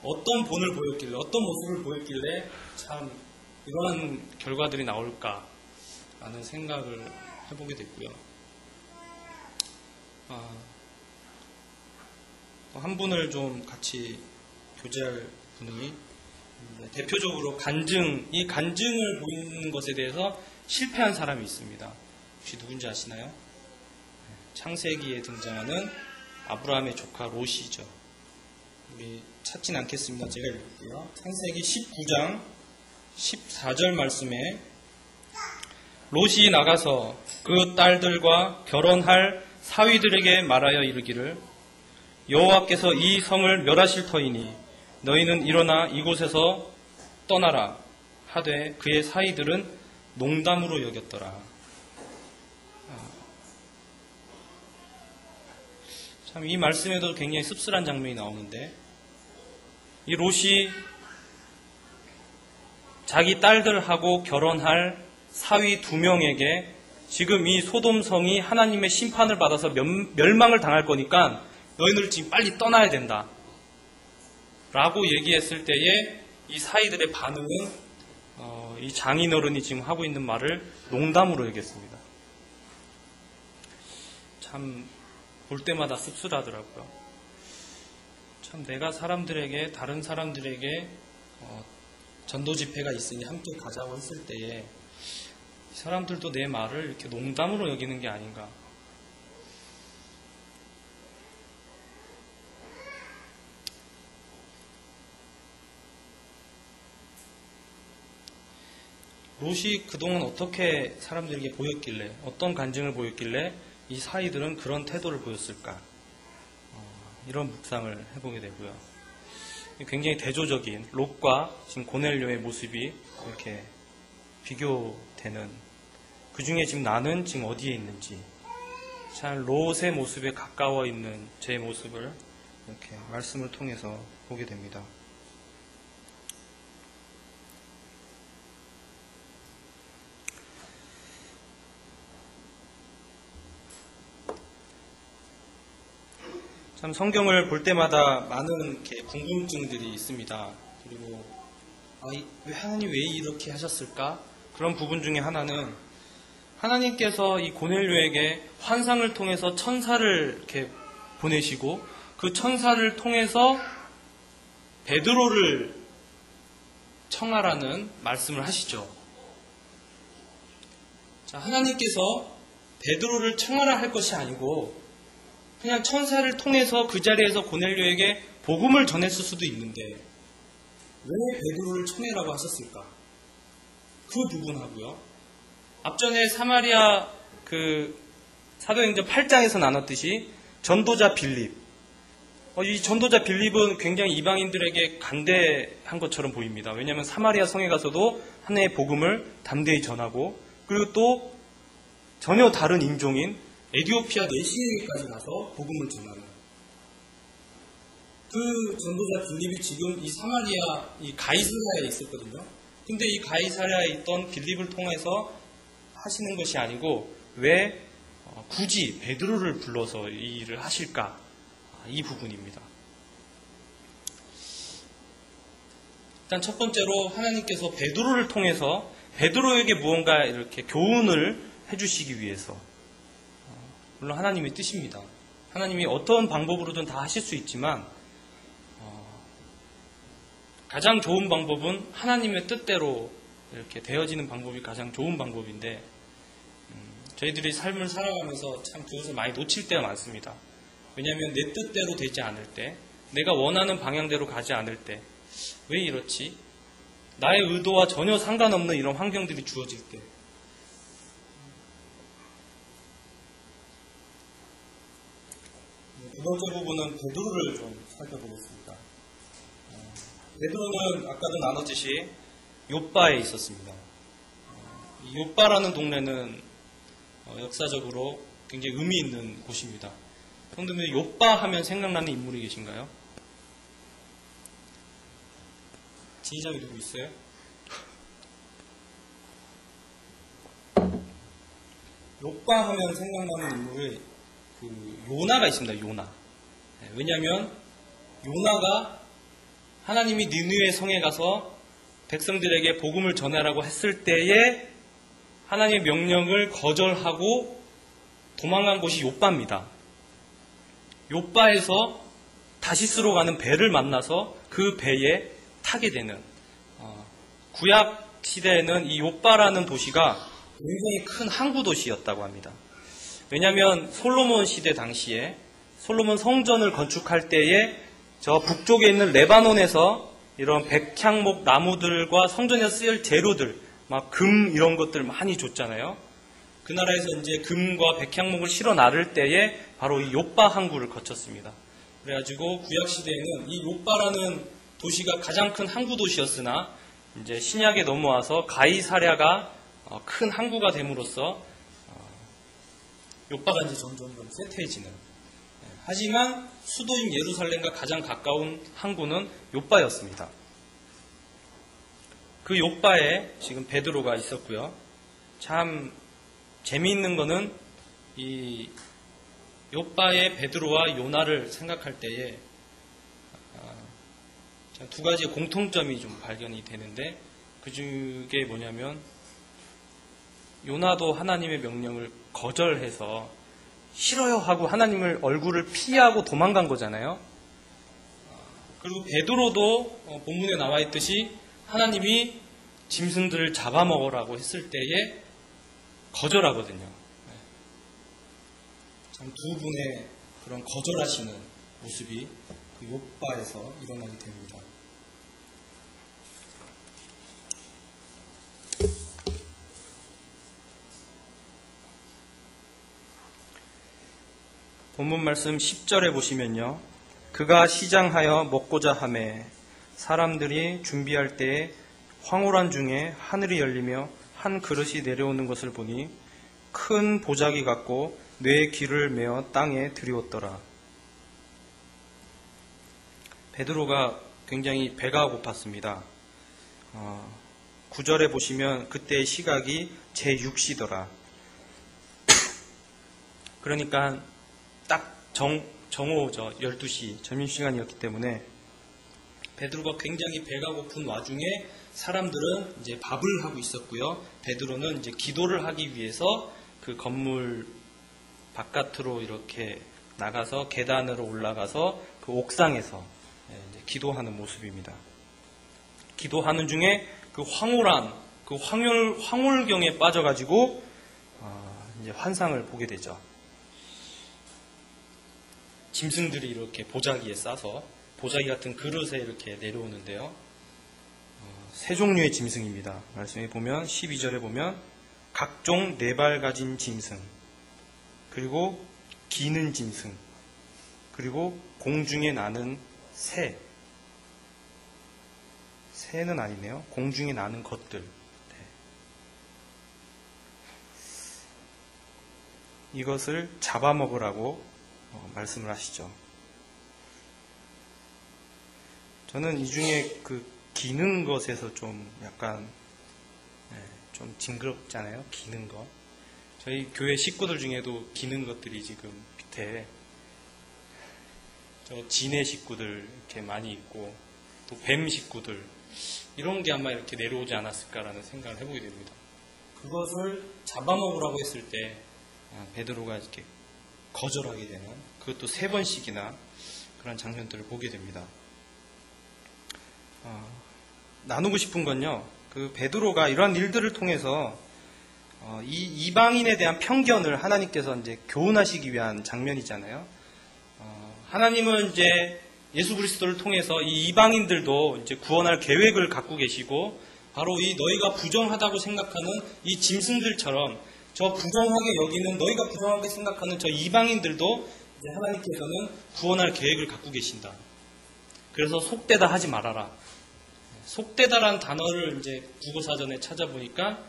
Speaker 1: 어떤 본을 보였길래, 어떤 모습을 보였길래 참 이러한 결과들이 나올까 라는 생각을 해보게 됐고요. 한 분을 좀 같이 교제할 분이 대표적으로 이 간증을 보이는 것에 대해서 실패한 사람이 있습니다. 혹시 누군지 아시나요? 창세기에 등장하는 아브라함의 조카 롯이죠. 우리 찾진 않겠습니다. 제가 읽을게요. 창세기 19장 14절 말씀에 롯이 나가서 그 딸들과 결혼할 사위들에게 말하여 이르기를, 여호와께서 이 성을 멸하실 터이니 너희는 일어나 이곳에서 떠나라 하되 그의 사위들은 농담으로 여겼더라. 참 이 말씀에도 굉장히 씁쓸한 장면이 나오는데, 이 롯이 자기 딸들하고 결혼할 사위 2명에게 지금 이 소돔성이 하나님의 심판을 받아서 멸망을 당할 거니까 너희들 지금 빨리 떠나야 된다 라고 얘기했을 때에 이 사위들의 반응은 이 장인어른이 지금 하고 있는 말을 농담으로 여겼습니다. 참 볼 때마다 씁쓸하더라고요. 참 내가 다른 사람들에게 전도 집회가 있으니 함께 가자고 했을 때에 사람들도 내 말을 이렇게 농담으로 여기는 게 아닌가. 롯이 그동안 어떻게 사람들에게 보였길래, 어떤 간증을 보였길래 이 사위들은 그런 태도를 보였을까? 이런 묵상을 해보게 되고요. 굉장히 대조적인 롯과 지금 고넬료의 모습이 이렇게 비교되는, 그 중에 지금 나는 지금 어디에 있는지, 잘 롯의 모습에 가까워 있는 제 모습을 이렇게 말씀을 통해서 보게 됩니다. 참 성경을 볼 때마다 많은 이렇게 궁금증들이 있습니다. 그리고 하나님 왜 이렇게 하셨을까? 그런 부분 중에 하나는 하나님께서 이 고넬료에게 환상을 통해서 천사를 이렇게 보내시고 그 천사를 통해서 베드로를 청하라는 말씀을 하시죠. 자, 하나님께서 베드로를 청하라 할 것이 아니고 그냥 천사를 통해서 그 자리에서 고넬료에게 복음을 전했을 수도 있는데 왜 베드로를 청해라고 하셨을까? 그 부분하고요. 앞전에 사마리아 사도행전 8장에서 나눴듯이 전도자 빌립. 이 전도자 빌립은 굉장히 이방인들에게 간대한 것처럼 보입니다. 왜냐하면 사마리아 성에 가서도 하나님의 복음을 담대히 전하고, 그리고 또 전혀 다른 인종인 에디오피아 내시에게까지 가서 복음을 전하는 그 전도자 빌립이 지금 이 사마리아 이 가이사랴에 있었거든요. 근데 이 가이사랴에 있던 빌립을 통해서 하시는 것이 아니고 왜 굳이 베드로를 불러서 이 일을 하실까? 이 부분입니다. 일단 첫 번째로 하나님께서 베드로를 통해서 베드로에게 무언가 이렇게 교훈을 해주시기 위해서, 물론 하나님의 뜻입니다. 하나님이 어떤 방법으로든 다 하실 수 있지만 가장 좋은 방법은 하나님의 뜻대로 이렇게 되어지는 방법이 가장 좋은 방법인데 저희들이 삶을 살아가면서 참 그것을 많이 놓칠 때가 많습니다. 왜냐하면 내 뜻대로 되지 않을 때, 내가 원하는 방향대로 가지 않을 때, 왜 이렇지? 나의 의도와 전혀 상관없는 이런 환경들이 주어질 때, 두 번째 부분은 베드로를 좀 살펴보겠습니다. 베드로는 아까도 나눴듯이 욥바에 있었습니다. 이 욥바라는 동네는 역사적으로 굉장히 의미 있는 곳입니다. 성도님들 욥바 하면 생각나는 인물이 계신가요? 지휘자이 누구 있어요? 욥바 하면 생각나는 인물이 요나가 있습니다. 요나. 왜냐하면 요나가 하나님이 니느웨 성에 가서 백성들에게 복음을 전하라고 했을 때에 하나님의 명령을 거절하고 도망간 곳이 욥바입니다. 욥바에서 다시스로 가는 배를 만나서 그 배에 타게 되는, 구약 시대에는 이 욥바라는 도시가 굉장히 큰 항구 도시였다고 합니다. 왜냐하면 솔로몬 시대 당시에 솔로몬 성전을 건축할 때에 저 북쪽에 있는 레바논에서 이런 백향목 나무들과 성전에 쓰일 재료들, 막 금 이런 것들 많이 줬잖아요. 그 나라에서 이제 금과 백향목을 실어 나를 때에 바로 이 욥바 항구를 거쳤습니다. 그래가지고 구약 시대에는 이 욥바라는 도시가 가장 큰 항구 도시였으나 이제 신약에 넘어와서 가이사랴가 큰 항구가 됨으로써 욥바가 이제 점점 쇠퇴해지는. 하지만 수도인 예루살렘과 가장 가까운 항구는 욥바였습니다. 그 욥바에 지금 베드로가 있었고요. 참 재미있는 거는 이 욥바의 베드로와 요나를 생각할 때에 두 가지 공통점이 좀 발견이 되는데 그 중에 뭐냐면 요나도 하나님의 명령을 거절해서 싫어요 하고 하나님을 얼굴을 피하고 도망간 거잖아요. 그리고 베드로도 본문에 나와 있듯이 하나님이 짐승들을 잡아먹으라고 했을 때에 거절하거든요. 참 두 분의 그런 거절하시는 모습이 그 욥바에서 일어나게 됩니다. 본문 말씀 10절에 보시면요. 그가 시장하여 먹고자 하매 사람들이 준비할 때에 황홀한 중에 하늘이 열리며 한 그릇이 내려오는 것을 보니 큰 보자기 같고 뇌의 귀를 메어 땅에 들이웠더라. 베드로가 굉장히 배가 고팠습니다. 9절에 보시면 그때의 시각이 제6시더라. 그러니까 딱 정오죠. 12시 점심시간이었기 때문에 베드로가 굉장히 배가 고픈 와중에 사람들은 이제 밥을 하고 있었고요. 베드로는 이제 기도를 하기 위해서 그 건물 바깥으로 이렇게 나가서 계단으로 올라가서 그 옥상에서 이제 기도하는 모습입니다. 기도하는 중에 그 황홀한 그 황홀경에 빠져가지고 이제 환상을 보게 되죠. 짐승들이 이렇게 보자기에 싸서 보자기 같은 그릇에 이렇게 내려오는데요. 세 종류의 짐승입니다. 말씀에 보면 12절에 보면 각종 네 발 가진 짐승, 그리고 기는 짐승, 그리고 공중에 나는 새. 새는 아니네요. 공중에 나는 것들. 이것을 잡아먹으라고 말씀을 하시죠. 저는 이 중에 그 기는 것에서 좀 약간 좀 징그럽잖아요. 기는 것. 저희 교회 식구들 중에도 기는 것들이 지금 밑에 저 진해 식구들 이렇게 많이 있고 또 뱀 식구들 이런 게 아마 이렇게 내려오지 않았을까라는 생각을 해보게 됩니다. 그것을 잡아먹으라고 했을 때 베드로가 이렇게 거절하게 되는, 그것도 3번씩이나 그런 장면들을 보게 됩니다. 나누고 싶은 건요, 그 베드로가 이러한 일들을 통해서 이 이방인에 대한 편견을 하나님께서 이제 교훈하시기 위한 장면이잖아요. 하나님은 이제 예수 그리스도를 통해서 이 이방인들도 이제 구원할 계획을 갖고 계시고, 바로 이 너희가 부정하다고 생각하는 이 짐승들처럼 저 부정하게 여기는, 너희가 부정하게 생각하는 저 이방인들도 이제 하나님께서는 구원할 계획을 갖고 계신다. 그래서 속되다 하지 말아라. 속되다라는 단어를 이제 국어사전에 찾아보니까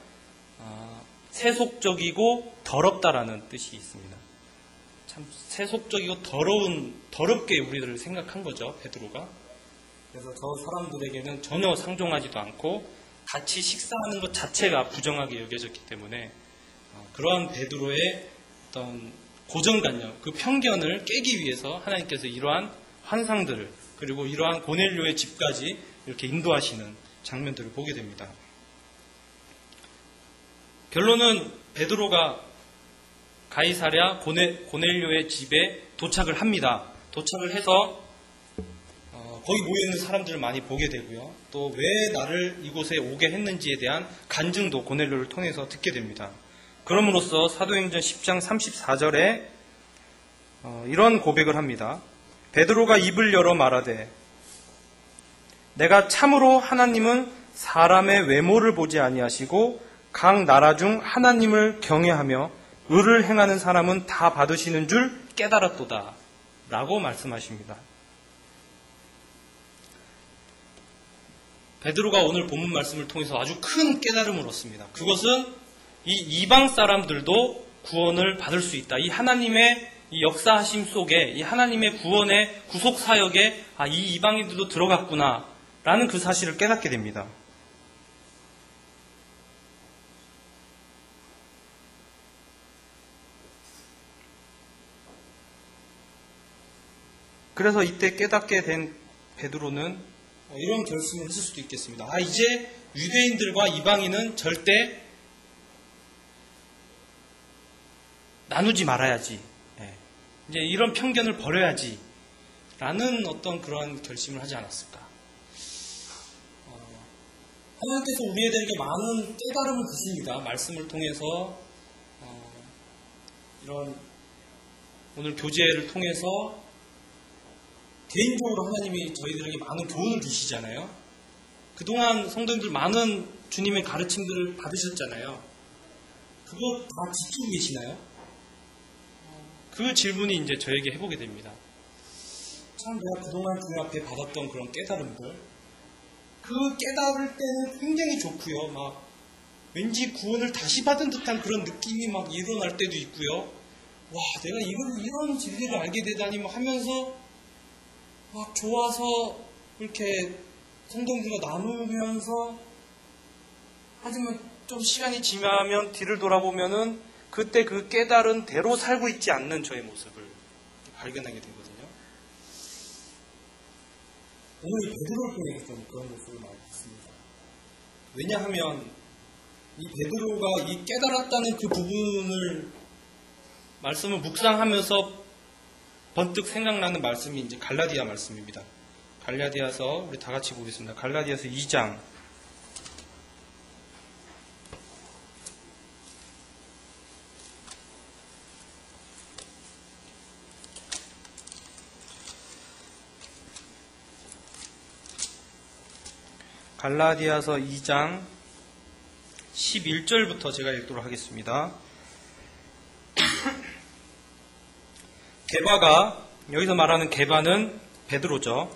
Speaker 1: 세속적이고 더럽다라는 뜻이 있습니다. 참 세속적이고 더럽게 우리들을 생각한 거죠, 베드로가. 그래서 저 사람들에게는 전혀 상종하지도 않고 같이 식사하는 것 자체가 부정하게 여겨졌기 때문에 그러한 베드로의 어떤 고정관념, 그 편견을 깨기 위해서 하나님께서 이러한 환상들을, 그리고 이러한 고넬료의 집까지 이렇게 인도하시는 장면들을 보게 됩니다. 결론은 베드로가 가이사랴 고넬료의 집에 도착을 합니다. 도착을 해서 거기 모여있는 사람들을 많이 보게 되고요. 또 왜 나를 이곳에 오게 했는지에 대한 간증도 고넬료를 통해서 듣게 됩니다. 그럼으로써 사도행전 10장 34절에 이런 고백을 합니다. 베드로가 입을 열어 말하되 내가 참으로 하나님은 사람의 외모를 보지 아니하시고 각 나라 중 하나님을 경외하며 의를 행하는 사람은 다 받으시는 줄 깨달았도다 라고 말씀하십니다. 베드로가 오늘 본문 말씀을 통해서 아주 큰 깨달음을 얻습니다. 그것은 이 이방 사람들도 구원을 받을 수 있다. 이 하나님의 이 역사하심 속에, 이 하나님의 구원의 구속 사역에 이 이방인들도 들어갔구나 라는 그 사실을 깨닫게 됩니다. 그래서 이때 깨닫게 된 베드로는 이런 결심을 했을 수도 있겠습니다. 이제 유대인들과 이방인은 절대 나누지 말아야지. 이제 이런 편견을 버려야지. 라는 어떤 그런 결심을 하지 않았을까. 하나님께서 우리에게 많은 깨달음을 주십니다. 말씀을 통해서, 이런 오늘 교제를 통해서 개인적으로 하나님이 저희들에게 많은 교훈을 주시잖아요. 그동안 성도님들 많은 주님의 가르침들을 받으셨잖아요. 그거 다 지키고 계시나요? 그 질문이 이제 저에게 해보게 됩니다. 참 내가 그동안 주님 앞에 받았던 그런 깨달음들, 그 깨달을 때는 굉장히 좋고요. 막 왠지 구원을 다시 받은 듯한 그런 느낌이 막 일어날 때도 있고요. 와, 내가 이런 진리를 알게 되다니 막 하면서 막 좋아서 이렇게 성도님들과 나누면서, 하지만 좀 시간이 지나면 뒤를 돌아보면은 그때 그 깨달은 대로 살고 있지 않는 저의 모습을 발견하게 되거든요. 오늘 베드로를 통해서 좀 그런 모습을 많이 봤습니다. 왜냐하면 이 베드로가 이 깨달았다는 그 부분을 말씀을 묵상하면서 번뜩 생각나는 말씀이 이제 갈라디아 말씀입니다. 갈라디아서 우리 다 같이 보겠습니다. 갈라디아서 2장 갈라디아서 2장 11절부터 제가 읽도록 하겠습니다. 게바가, 여기서 말하는 게바는 베드로죠.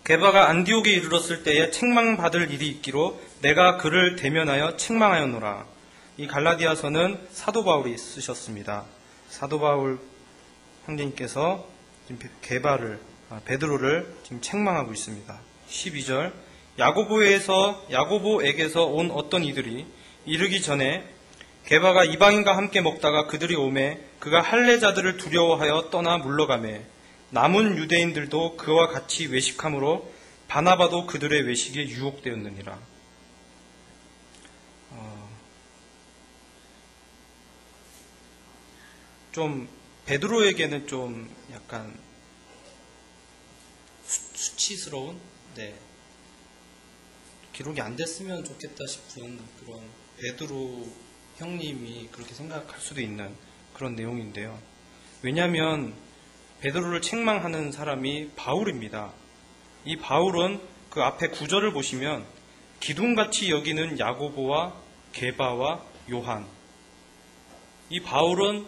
Speaker 1: 게바가 안디옥에 이르렀을 때에 책망받을 일이 있기로 내가 그를 대면하여 책망하였노라. 이 갈라디아서는 사도 바울이 쓰셨습니다. 사도 바울 형제님께서 지금 베드로를 지금 책망하고 있습니다. 12절 야고보에게서 온 어떤 이들이 이르기 전에 게바가 이방인과 함께 먹다가 그들이 오매 그가 할례자들을 두려워하여 떠나 물러가매 남은 유대인들도 그와 같이 외식함으로 바나바도 그들의 외식에 유혹되었느니라. 좀 베드로에게는 좀 약간 수치스러운, 기록이 안 됐으면 좋겠다 싶은 그런 베드로 형님이 그렇게 생각할 수도 있는 그런 내용인데요. 왜냐하면 베드로를 책망하는 사람이 바울입니다. 이 바울은 그 앞에 구절을 보시면 기둥같이 여기는 야고보와 게바와 요한, 이 바울은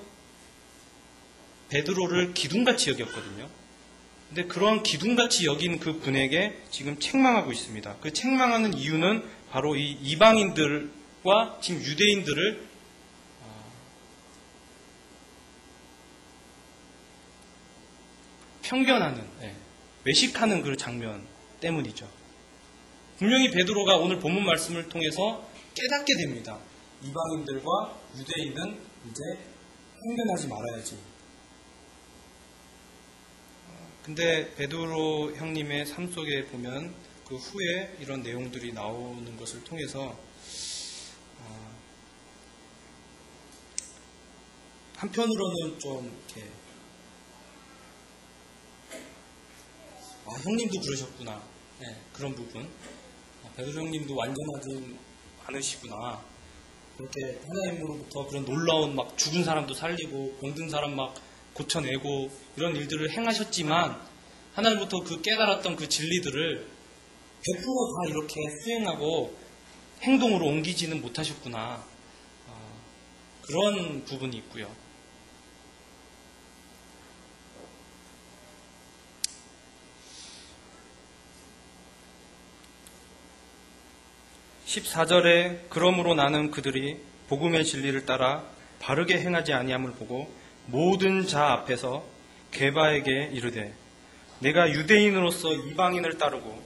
Speaker 1: 베드로를 기둥같이 여겼거든요. 근데 그런 기둥같이 여긴 그 분에게 지금 책망하고 있습니다. 그 책망하는 이유는 바로 이 이방인들과 지금 유대인들을 편견하는, 외식하는 그 장면 때문이죠. 분명히 베드로가 오늘 본문 말씀을 통해서 깨닫게 됩니다. 이방인들과 유대인은 이제 편견하지 말아야지. 근데 베드로 형님의 삶 속에 보면 그 후에 이런 내용들이 나오는 것을 통해서 한편으로는 좀 이렇게 형님도 그러셨구나. 그런 부분. 베드로 형님도 완전하지 않으시구나. 그렇게 하나님으로부터 그런 놀라운 막 죽은 사람도 살리고 병든 사람 막 고쳐내고 이런 일들을 행하셨지만 하나님부터 그 깨달았던 그 진리들을 100%다 이렇게 수행하고 행동으로 옮기지는 못하셨구나. 그런 부분이 있고요. 14절에 그러므로 나는 그들이 복음의 진리를 따라 바르게 행하지 아니함을 보고 모든 자 앞에서 게바에게 이르되 내가 유대인으로서 이방인을 따르고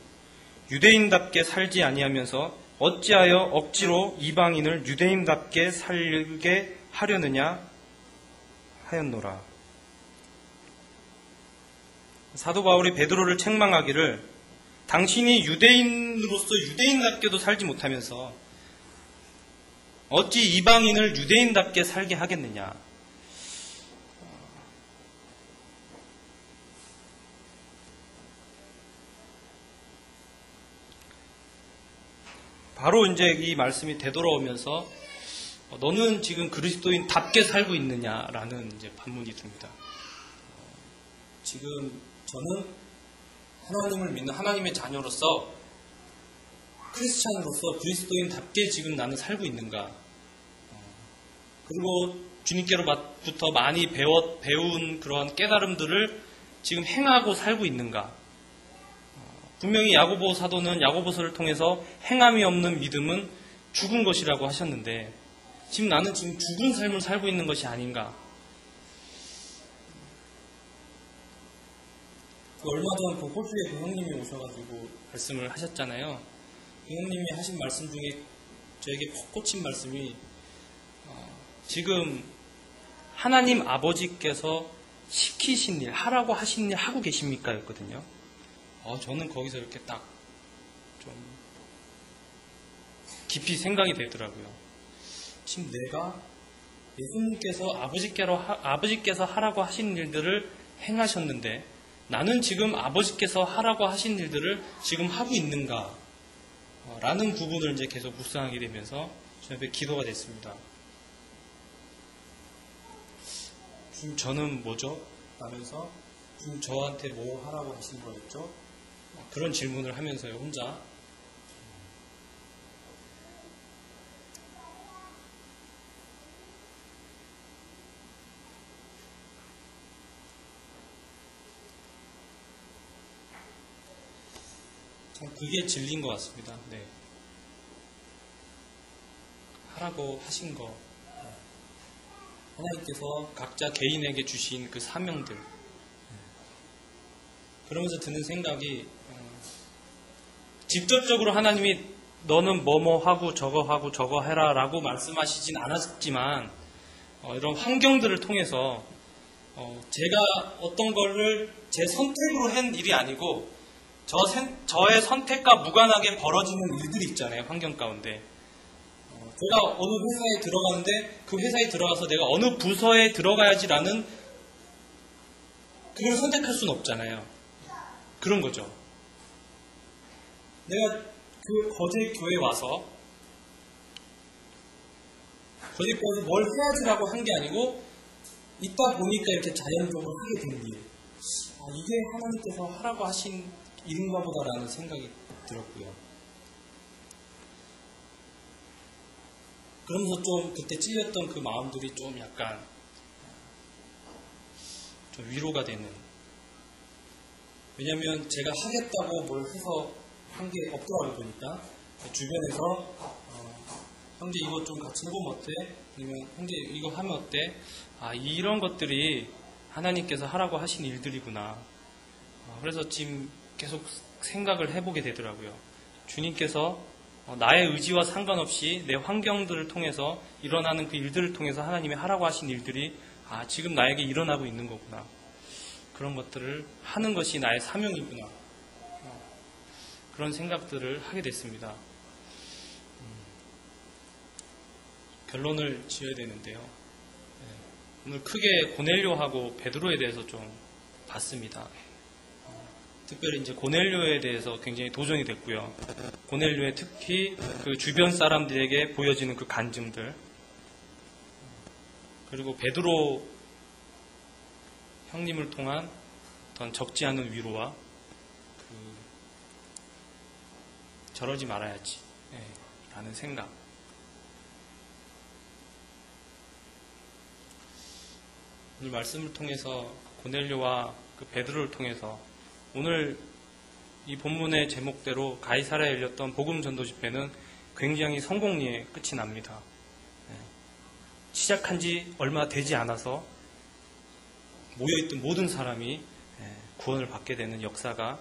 Speaker 1: 유대인답게 살지 아니하면서 어찌하여 억지로 이방인을 유대인답게 살게 하려느냐 하였노라. 사도 바울이 베드로를 책망하기를 당신이 유대인으로서 유대인답게도 살지 못하면서 어찌 이방인을 유대인답게 살게 하겠느냐. 바로 이제 이 말씀이 되돌아오면서 너는 지금 그리스도인답게 살고 있느냐라는 이제 반문이 듭니다. 지금 저는 하나님을 믿는 하나님의 자녀로서 크리스찬으로서 그리스도인답게 지금 나는 살고 있는가? 그리고 주님께로부터 많이 배운 그러한 깨달음들을 지금 행하고 살고 있는가? 분명히 야고보 사도는 야고보서를 통해서 행함이 없는 믿음은 죽은 것이라고 하셨는데 지금 나는 지금 죽은 삶을 살고 있는 것이 아닌가? 얼마 전 그 호주에 그 형님이 오셔가지고 말씀을 하셨잖아요. 그 형님이 하신 말씀 중에 저에게 퍽 꽂힌 말씀이 지금 하나님 아버지께서 시키신 일, 하라고 하신 일 하고 계십니까? 였거든요. 저는 거기서 이렇게 딱 좀 깊이 생각이 되더라고요. 지금 내가 예수님께서 아버지께서 하라고 하신 일들을 행하셨는데 나는 지금 아버지께서 하라고 하신 일들을 지금 하고 있는가? 라는 부분을 이제 계속 묵상하게 되면서 저 앞에 기도가 됐습니다. 지금 저는 뭐죠? 라면서 지금 저한테 뭐 하라고 하신 거였죠? 그런 질문을 하면서요, 혼자. 그게 진리인 것 같습니다. 네. 하라고 하신 거. 하나님께서 각자 개인에게 주신 그 사명들. 그러면서 드는 생각이 직접적으로 하나님이 너는 뭐뭐 하고 저거 해라 라고 말씀하시진 않았지만 이런 환경들을 통해서 제가 어떤 거를 제 선택으로 한 일이 아니고 저의 선택과 무관하게 벌어지는 일들이 있잖아요. 환경 가운데. 제가 어느 회사에 들어가는데 그 회사에 들어가서 내가 어느 부서에 들어가야지라는 그걸 선택할 수는 없잖아요. 그런 거죠. 내가 그 거제 교회에 와서 거제 교회에서 뭘 해야지라고 한 게 아니고 있다 보니까 이렇게 자연적으로 하게 된 일. 이게 하나님께서 하라고 하신 일인가 보다라는 생각이 들었고요. 그러면서 좀 그때 찔렸던 그 마음들이 좀 약간 좀 위로가 되는. 왜냐면 제가 하겠다고 뭘 해서 한 게 없더라고 보니까 주변에서 형제 이거 좀 같이 해보면 어때? 아니면 형제 이거 하면 어때? 이런 것들이 하나님께서 하라고 하신 일들이구나. 그래서 지금 계속 생각을 해보게 되더라고요. 주님께서 나의 의지와 상관없이 내 환경들을 통해서 일어나는 그 일들을 통해서 하나님이 하라고 하신 일들이 지금 나에게 일어나고 있는 거구나. 그런 것들을 하는 것이 나의 사명이구나. 그런 생각들을 하게 됐습니다. 결론을 지어야 되는데요. 오늘 크게 고넬료하고 베드로에 대해서 좀 봤습니다. 특별히 이제 고넬료에 대해서 굉장히 도전이 됐고요. 고넬료의 특히 그 주변 사람들에게 보여지는 그 간증들, 그리고 베드로 형님을 통한 어떤 적지 않은 위로와 저러지 말아야지 라는 생각. 오늘 말씀을 통해서 고넬료와 그 베드로를 통해서 오늘 이 본문의 제목대로 가이사랴에 열렸던 복음 전도 집회는 굉장히 성공리에 끝이 납니다. 시작한 지 얼마 되지 않아서 모여있던 모든 사람이 구원을 받게 되는 역사가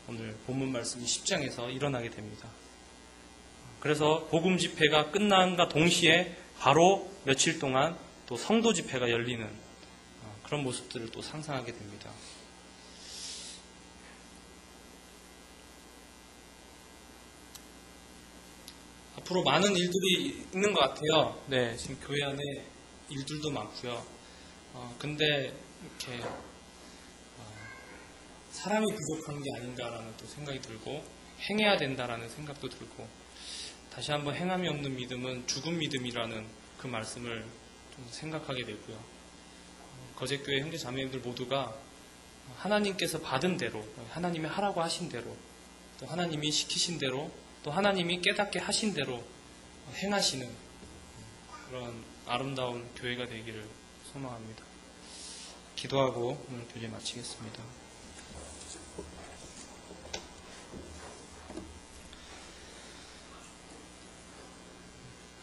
Speaker 1: 오늘 본문 말씀 10장에서 일어나게 됩니다. 그래서 복음 집회가 끝난과 동시에 바로 며칠 동안 또 성도 집회가 열리는 그런 모습들을 또 상상하게 됩니다. 앞으로 많은 일들이 있는 것 같아요. 네, 지금 교회 안에 일들도 많고요. 근데 이렇게 사람이 부족한 게 아닌가라는 또 생각이 들고 행해야 된다라는 생각도 들고 다시 한번 행함이 없는 믿음은 죽은 믿음이라는 그 말씀을 좀 생각하게 되고요. 거제교회 형제 자매님들 모두가 하나님께서 받은 대로, 하나님이 하라고 하신 대로, 또 하나님이 시키신 대로, 또 하나님이 깨닫게 하신 대로 행하시는 그런 아름다운 교회가 되기를 소망합니다. 기도하고 오늘 교제 마치겠습니다.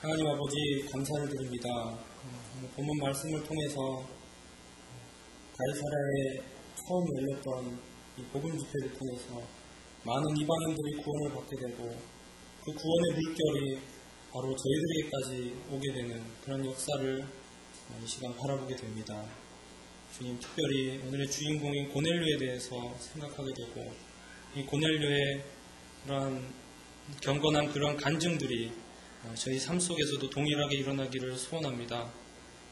Speaker 1: 하나님 아버지 감사를 드립니다. 본문 말씀을 통해서 가이사랴에 처음 열렸던 이 복음 집회를 통해서 많은 이방인들이 구원을 받게 되고 그 구원의 물결이 바로 저희들에게까지 오게 되는 그런 역사를 이 시간 바라보게 됩니다. 주님, 특별히 오늘의 주인공인 고넬료에 대해서 생각하게 되고 이 고넬료의 그러한 경건한 그러한 간증들이 저희 삶 속에서도 동일하게 일어나기를 소원합니다.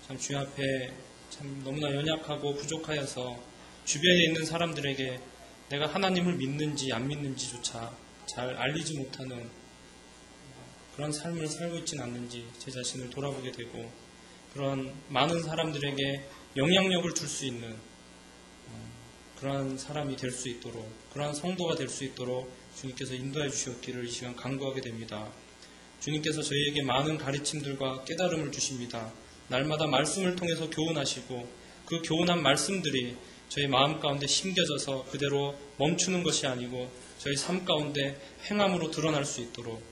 Speaker 1: 참 주님 앞에 참 너무나 연약하고 부족하여서 주변에 있는 사람들에게 내가 하나님을 믿는지 안 믿는지조차 잘 알리지 못하는 그런 삶을 살고 있지는 않는지 제 자신을 돌아보게 되고 그런 많은 사람들에게 영향력을 줄 수 있는 그러한 사람이 될 수 있도록 그러한 성도가 될 수 있도록 주님께서 인도해 주셨기를 이 시간 간구하게 됩니다. 주님께서 저희에게 많은 가르침들과 깨달음을 주십니다. 날마다 말씀을 통해서 교훈하시고 그 교훈한 말씀들이 저희 마음 가운데 심겨져서 그대로 멈추는 것이 아니고 저희 삶 가운데 행함으로 드러날 수 있도록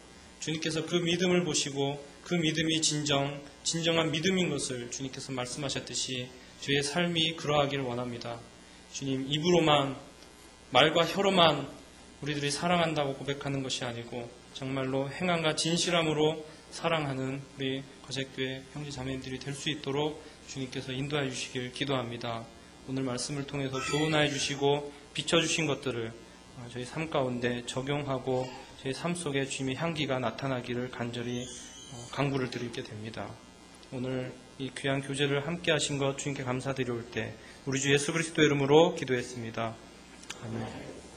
Speaker 1: 주님께서 그 믿음을 보시고 그 믿음이 진정한 믿음인 것을 주님께서 말씀하셨듯이 저희의 삶이 그러하기를 원합니다. 주님, 입으로만 말과 혀로만 우리들이 사랑한다고 고백하는 것이 아니고 정말로 행함과 진실함으로 사랑하는 우리 거제교회 형제 자매님들이 될 수 있도록 주님께서 인도해 주시길 기도합니다. 오늘 말씀을 통해서 교훈해 주시고 비춰주신 것들을 저희 삶 가운데 적용하고 저희 삶 속에 주님의 향기가 나타나기를 간절히 간구를 드리게 됩니다. 오늘 이 귀한 교제를 함께 하신 것 주님께 감사드려올 때 우리 주 예수 그리스도의 이름으로 기도했습니다. 아멘.